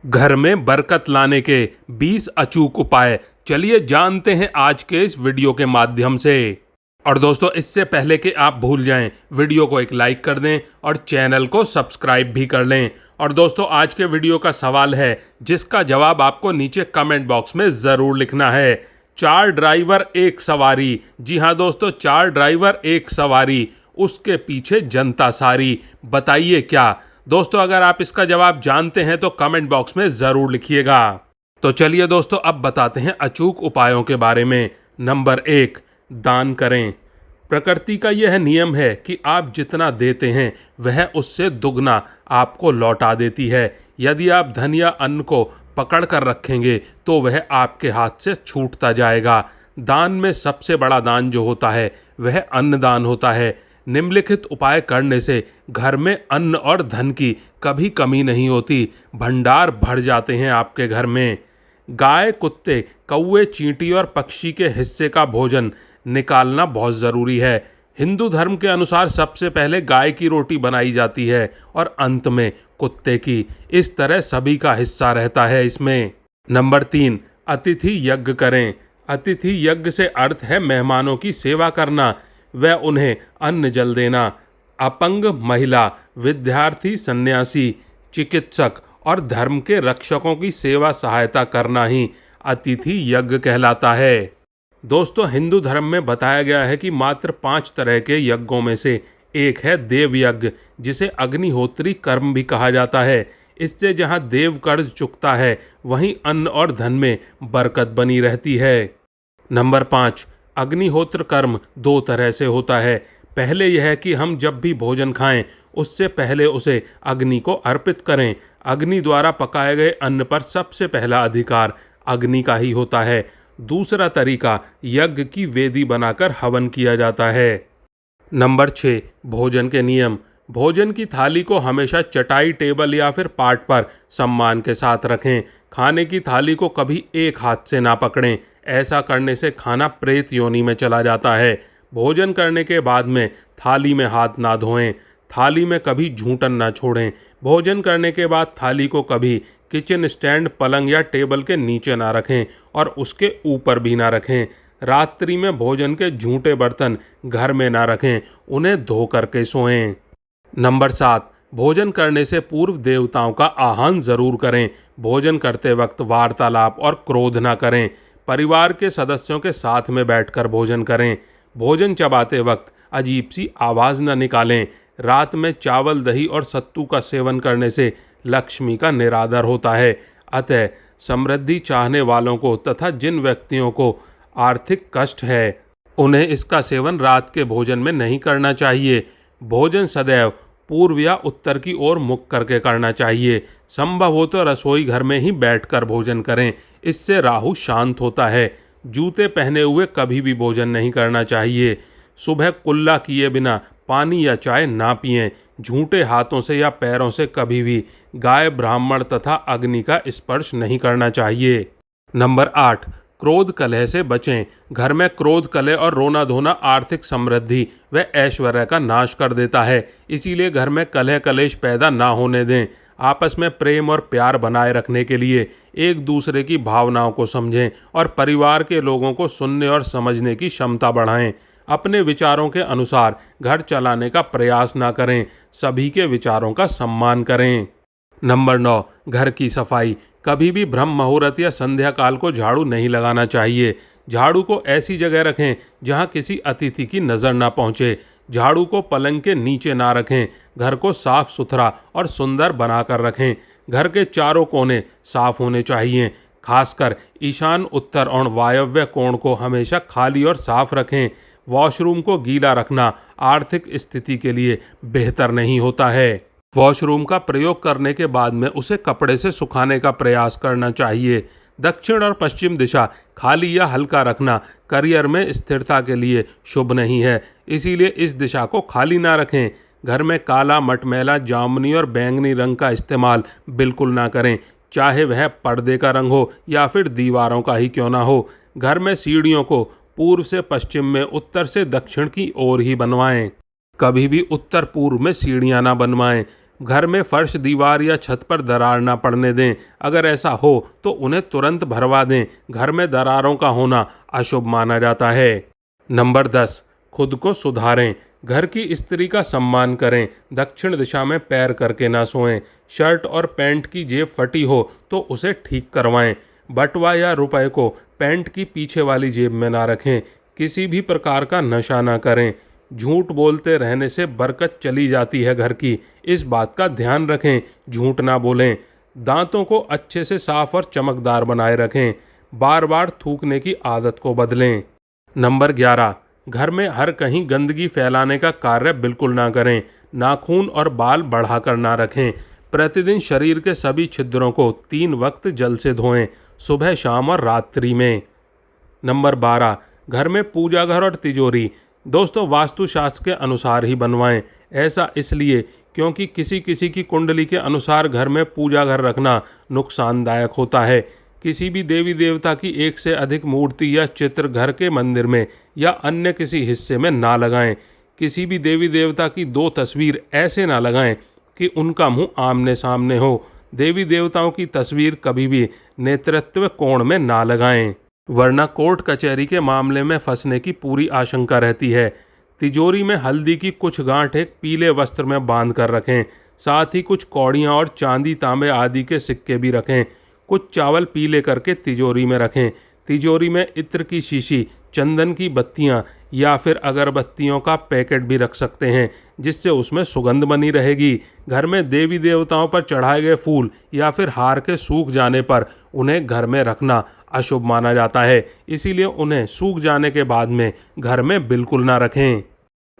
घर में बरकत लाने के 20 अचूक उपाय चलिए जानते हैं आज के इस वीडियो के माध्यम से। और दोस्तों, इससे पहले कि आप भूल जाएं, वीडियो को एक लाइक कर दें और चैनल को सब्सक्राइब भी कर लें। और दोस्तों, आज के वीडियो का सवाल है जिसका जवाब आपको नीचे कमेंट बॉक्स में ज़रूर लिखना है। 4 ड्राइवर एक सवारी। जी हाँ दोस्तों, 4 ड्राइवर एक सवारी, उसके पीछे जनता सारी, बताइए क्या। दोस्तों, अगर आप इसका जवाब जानते हैं तो कमेंट बॉक्स में ज़रूर लिखिएगा। तो चलिए दोस्तों, अब बताते हैं अचूक उपायों के बारे में। नंबर 1, दान करें। प्रकृति का यह नियम है कि आप जितना देते हैं वह उससे दुगना आपको लौटा देती है। यदि आप धन या अन्न को पकड़ कर रखेंगे तो वह आपके हाथ से छूटता जाएगा। दान में सबसे बड़ा दान जो होता है वह अन्नदान होता है। निम्नलिखित उपाय करने से घर में अन्न और धन की कभी कमी नहीं होती, भंडार भर जाते हैं आपके घर में। गाय, कुत्ते, कौवे, चींटी और पक्षी के हिस्से का भोजन निकालना बहुत ज़रूरी है। हिंदू धर्म के अनुसार सबसे पहले गाय की रोटी बनाई जाती है और अंत में कुत्ते की। इस तरह सभी का हिस्सा रहता है इसमें। नंबर 3, अतिथि यज्ञ करें। अतिथि यज्ञ से अर्थ है मेहमानों की सेवा करना व उन्हें अन्न जल देना। अपंग, महिला, विद्यार्थी, सन्यासी, चिकित्सक और धर्म के रक्षकों की सेवा सहायता करना ही अतिथि यज्ञ कहलाता है। दोस्तों, हिंदू धर्म में बताया गया है कि मात्र 5 तरह के यज्ञों में से एक है देव यज्ञ, जिसे अग्निहोत्री कर्म भी कहा जाता है। इससे जहाँ देव कर्ज चुकता है वहीं अन्न और धन में बरकत बनी रहती है। नंबर 5, अग्निहोत्र कर्म 2 तरह से होता है। पहले यह कि हम जब भी भोजन खाएं उससे पहले उसे अग्नि को अर्पित करें। अग्नि द्वारा पकाए गए अन्न पर सबसे पहला अधिकार अग्नि का ही होता है। दूसरा तरीका, यज्ञ की वेदी बनाकर हवन किया जाता है। नंबर 6, भोजन के नियम। भोजन की थाली को हमेशा चटाई, टेबल या फिर पाट पर सम्मान के साथ रखें। खाने की थाली को कभी एक हाथ से ना पकड़ें, ऐसा करने से खाना प्रेत योनि में चला जाता है। भोजन करने के बाद में थाली में हाथ ना धोएं। थाली में कभी झूठन ना छोड़ें। भोजन करने के बाद थाली को कभी किचन स्टैंड, पलंग या टेबल के नीचे ना रखें और उसके ऊपर भी ना रखें। रात्रि में भोजन के झूठे बर्तन घर में ना रखें, उन्हें धो करके सोएं। नंबर 7, भोजन करने से पूर्व देवताओं का आह्वान ज़रूर करें। भोजन करते वक्त वार्तालाप और क्रोध ना करें। परिवार के सदस्यों के साथ में बैठकर भोजन करें। भोजन चबाते वक्त अजीब सी आवाज़ न निकालें। रात में चावल, दही और सत्तू का सेवन करने से लक्ष्मी का निरादर होता है। अतः समृद्धि चाहने वालों को तथा जिन व्यक्तियों को आर्थिक कष्ट है उन्हें इसका सेवन रात के भोजन में नहीं करना चाहिए। भोजन सदैव पूर्व या उत्तर की ओर मुख करके करना चाहिए। संभव हो तो रसोई घर में ही बैठकर भोजन करें, इससे राहु शांत होता है। जूते पहने हुए कभी भी भोजन नहीं करना चाहिए। सुबह कुल्ला किए बिना पानी या चाय ना पिएं। झूठे हाथों से या पैरों से कभी भी गाय, ब्राह्मण तथा अग्नि का स्पर्श नहीं करना चाहिए। नंबर 8, क्रोध कलह से बचें। घर में क्रोध, कलह और रोना धोना आर्थिक समृद्धि व ऐश्वर्य का नाश कर देता है। इसीलिए घर में कलह कलेश पैदा ना होने दें। आपस में प्रेम और प्यार बनाए रखने के लिए एक दूसरे की भावनाओं को समझें और परिवार के लोगों को सुनने और समझने की क्षमता बढ़ाएं। अपने विचारों के अनुसार घर चलाने का प्रयास ना करें। सभी के विचारों का सम्मान करें। नंबर 9, घर की सफाई। कभी भी ब्रह्म मुहूर्त या संध्या काल को झाड़ू नहीं लगाना चाहिए। झाड़ू को ऐसी जगह रखें जहां किसी अतिथि की नज़र ना पहुंचे। झाड़ू को पलंग के नीचे ना रखें। घर को साफ सुथरा और सुंदर बनाकर रखें। घर के चारों कोने साफ होने चाहिए। खासकर ईशान, उत्तर और वायव्य कोण को हमेशा खाली और साफ रखें। वॉशरूम को गीला रखना आर्थिक स्थिति के लिए बेहतर नहीं होता है। वॉशरूम का प्रयोग करने के बाद में उसे कपड़े से सुखाने का प्रयास करना चाहिए। दक्षिण और पश्चिम दिशा खाली या हल्का रखना करियर में स्थिरता के लिए शुभ नहीं है, इसीलिए इस दिशा को खाली ना रखें। घर में काला, मटमैला, जामुनी और बैंगनी रंग का इस्तेमाल बिल्कुल ना करें, चाहे वह पर्दे का रंग हो या फिर दीवारों का ही क्यों ना हो। घर में सीढ़ियों को पूर्व से पश्चिम में, उत्तर से दक्षिण की ओर ही बनवाएं। कभी भी उत्तर पूर्व में सीढ़ियां ना बनवाएं। घर में फर्श, दीवार या छत पर दरार ना पड़ने दें। अगर ऐसा हो तो उन्हें तुरंत भरवा दें। घर में दरारों का होना अशुभ माना जाता है। नंबर 10, खुद को सुधारें। घर की स्त्री का सम्मान करें। दक्षिण दिशा में पैर करके ना सोएं। शर्ट और पैंट की जेब फटी हो तो उसे ठीक करवाएं। बटुआ या रुपए को पैंट की पीछे वाली जेब में ना रखें। किसी भी प्रकार का नशा ना करें। झूठ बोलते रहने से बरकत चली जाती है घर की, इस बात का ध्यान रखें। झूठ ना बोलें। दांतों को अच्छे से साफ और चमकदार बनाए रखें। बार बार थूकने की आदत को बदलें। नंबर 11, घर में हर कहीं गंदगी फैलाने का कार्य बिल्कुल ना करें। नाखून और बाल बढ़ाकर ना रखें। प्रतिदिन शरीर के सभी छिद्रों को 3 वक्त जल से धोएं, सुबह, शाम और रात्रि में। नंबर 12, घर में पूजा घर और तिजोरी दोस्तों वास्तुशास्त्र के अनुसार ही बनवाएं। ऐसा इसलिए क्योंकि किसी किसी की कुंडली के अनुसार घर में पूजा घर रखना नुकसानदायक होता है। किसी भी देवी देवता की एक से अधिक मूर्ति या चित्र घर के मंदिर में या अन्य किसी हिस्से में ना लगाएं। किसी भी देवी देवता की 2 तस्वीर ऐसे ना लगाएं कि उनका मुंह आमने सामने हो। देवी देवताओं की तस्वीर कभी भी नेतृत्व कोण में ना लगाएं, वरना कोर्ट कचहरी के मामले में फंसने की पूरी आशंका रहती है। तिजोरी में हल्दी की कुछ गांठ एक पीले वस्त्र में बांध कर रखें। साथ ही कुछ कौड़ियाँ और चांदी, तांबे आदि के सिक्के भी रखें। कुछ चावल पीले करके तिजोरी में रखें। तिजोरी में इत्र की शीशी, चंदन की बत्तियां या फिर अगरबत्तियों का पैकेट भी रख सकते हैं, जिससे उसमें सुगंध बनी रहेगी। घर में देवी देवताओं पर चढ़ाए गए फूल या फिर हार के सूख जाने पर उन्हें घर में रखना अशुभ माना जाता है, इसीलिए उन्हें सूख जाने के बाद में घर में बिल्कुल ना रखें।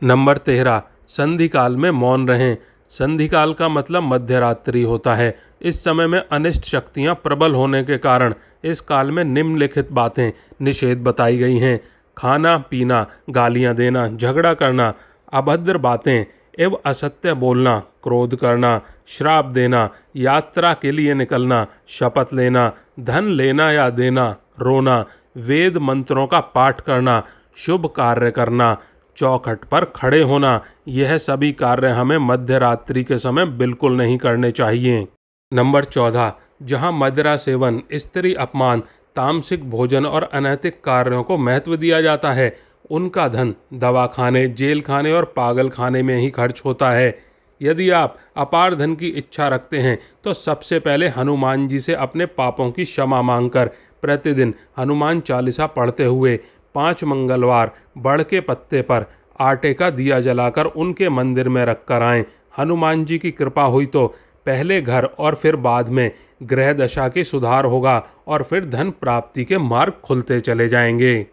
नंबर 13, संधि काल में मौन रहें। संधि काल का मतलब मध्यरात्रि होता है। इस समय में अनिष्ट शक्तियां प्रबल होने के कारण इस काल में निम्नलिखित बातें निषेध बताई गई हैं। खाना पीना, गालियां देना, झगड़ा करना, अभद्र बातें एवं असत्य बोलना, क्रोध करना, श्राप देना, यात्रा के लिए निकलना, शपथ लेना, धन लेना या देना, रोना, वेद मंत्रों का पाठ करना, शुभ कार्य करना, चौखट पर खड़े होना, यह सभी कार्य हमें मध्य रात्रि के समय बिल्कुल नहीं करने चाहिए। नंबर 14, जहां मदिरा सेवन, स्त्री अपमान, तामसिक भोजन और अनैतिक कार्यों को महत्व दिया जाता है, उनका धन दवाखाने, जेल खाने और पागल खाने में ही खर्च होता है। यदि आप अपार धन की इच्छा रखते हैं तो सबसे पहले हनुमान जी से अपने पापों की क्षमा मांगकर प्रतिदिन हनुमान चालीसा पढ़ते हुए 5 मंगलवार बड़ के पत्ते पर आटे का दिया जलाकर उनके मंदिर में रख कर आएँ। हनुमान जी की कृपा हुई तो पहले घर और फिर बाद में ग्रह दशा की सुधार होगा और फिर धन प्राप्ति के मार्ग खुलते चले जाएंगे।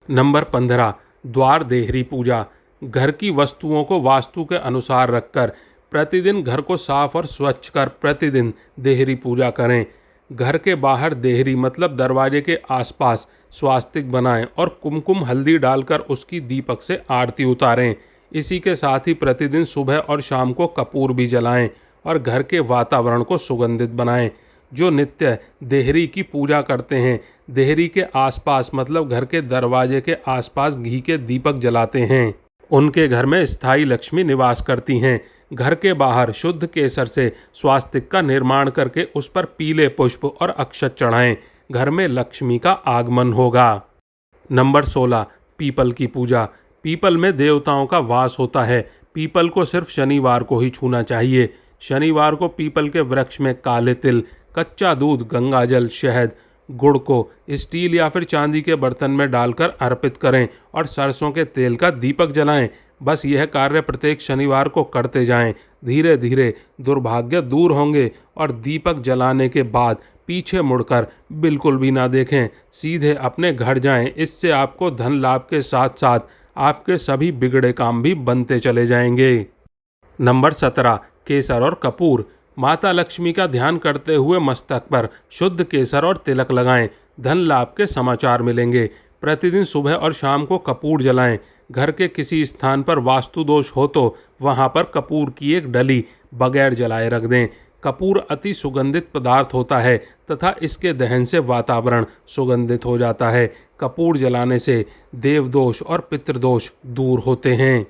नंबर 15, द्वार देहरी पूजा। घर की वस्तुओं को वास्तु के अनुसार रखकर प्रतिदिन घर को साफ और स्वच्छ कर प्रतिदिन देहरी पूजा करें। घर के बाहर देहरी मतलब दरवाजे के आसपास स्वास्तिक बनाएं और कुमकुम हल्दी डालकर उसकी दीपक से आरती उतारें। इसी के साथ ही प्रतिदिन सुबह और शाम को कपूर भी जलाएं और घर के वातावरण को सुगंधित बनाएं। जो नित्य देहरी की पूजा करते हैं, देहरी के आसपास मतलब घर के दरवाजे के आसपास घी के दीपक जलाते हैं, उनके घर में स्थायी लक्ष्मी निवास करती हैं। घर के बाहर शुद्ध केसर से स्वास्तिक का निर्माण करके उस पर पीले पुष्प और अक्षत चढ़ाएं। घर में लक्ष्मी का आगमन होगा। नंबर 16, पीपल की पूजा। पीपल में देवताओं का वास होता है। पीपल को सिर्फ शनिवार को ही छूना चाहिए। शनिवार को पीपल के वृक्ष में काले तिल, कच्चा दूध, गंगाजल, शहद, गुड़ को स्टील या फिर चांदी के बर्तन में डालकर अर्पित करें और सरसों के तेल का दीपक जलाएं। बस यह कार्य प्रत्येक शनिवार को करते जाएं। धीरे धीरे दुर्भाग्य दूर होंगे और दीपक जलाने के बाद पीछे मुड़कर बिल्कुल भी ना देखें, सीधे अपने घर जाएं। इससे आपको धन लाभ के साथ साथ आपके सभी बिगड़े काम भी बनते चले जाएंगे। नंबर 17, केसर और कपूर। माता लक्ष्मी का ध्यान करते हुए मस्तक पर शुद्ध केसर और तिलक लगाएं। धन लाभ के समाचार मिलेंगे। प्रतिदिन सुबह और शाम को कपूर जलाएं। घर के किसी स्थान पर वास्तु दोष हो तो वहां पर कपूर की एक डली बगैर जलाए रख दें। कपूर अति सुगंधित पदार्थ होता है तथा इसके दहन से वातावरण सुगंधित हो जाता है। कपूर जलाने से देवदोष और पितृदोष दूर होते हैं।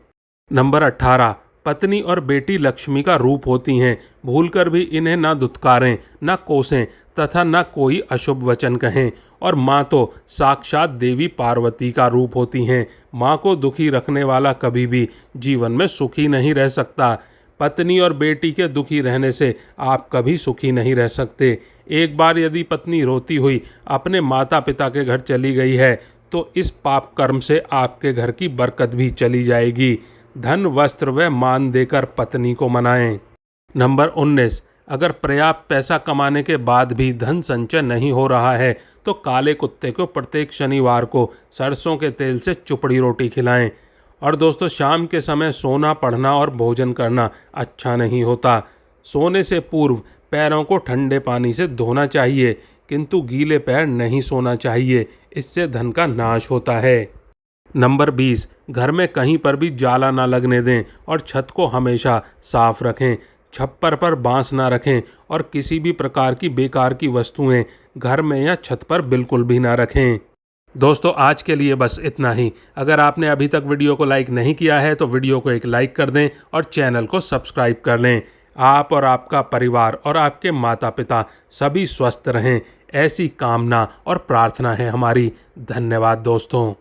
नंबर 18, पत्नी और बेटी लक्ष्मी का रूप होती हैं। भूलकर भी इन्हें ना दुत्कारें, ना कोसें तथा ना कोई अशुभ वचन कहें। और माँ तो साक्षात देवी पार्वती का रूप होती हैं। माँ को दुखी रखने वाला कभी भी जीवन में सुखी नहीं रह सकता। पत्नी और बेटी के दुखी रहने से आप कभी सुखी नहीं रह सकते। एक बार यदि पत्नी रोती हुई अपने माता पिता के घर चली गई है तो इस पाप कर्म से आपके घर की बरकत भी चली जाएगी। धन, वस्त्र व मान देकर पत्नी को मनाएं। नंबर 19, अगर पर्याप्त पैसा कमाने के बाद भी धन संचय नहीं हो रहा है तो काले कुत्ते को प्रत्येक शनिवार को सरसों के तेल से चुपड़ी रोटी खिलाएं। और दोस्तों, शाम के समय सोना, पढ़ना और भोजन करना अच्छा नहीं होता। सोने से पूर्व पैरों को ठंडे पानी से धोना चाहिए, किंतु गीले पैर नहीं सोना चाहिए, इससे धन का नाश होता है। नंबर 20, घर में कहीं पर भी जाला ना लगने दें और छत को हमेशा साफ रखें। छप्पर पर बांस ना रखें और किसी भी प्रकार की बेकार की वस्तुएं घर में या छत पर बिल्कुल भी ना रखें। दोस्तों, आज के लिए बस इतना ही। अगर आपने अभी तक वीडियो को लाइक नहीं किया है तो वीडियो को एक लाइक कर दें और चैनल को सब्सक्राइब कर लें। आप और आपका परिवार और आपके माता पिता सभी स्वस्थ रहें, ऐसी कामना और प्रार्थना है हमारी। धन्यवाद दोस्तों।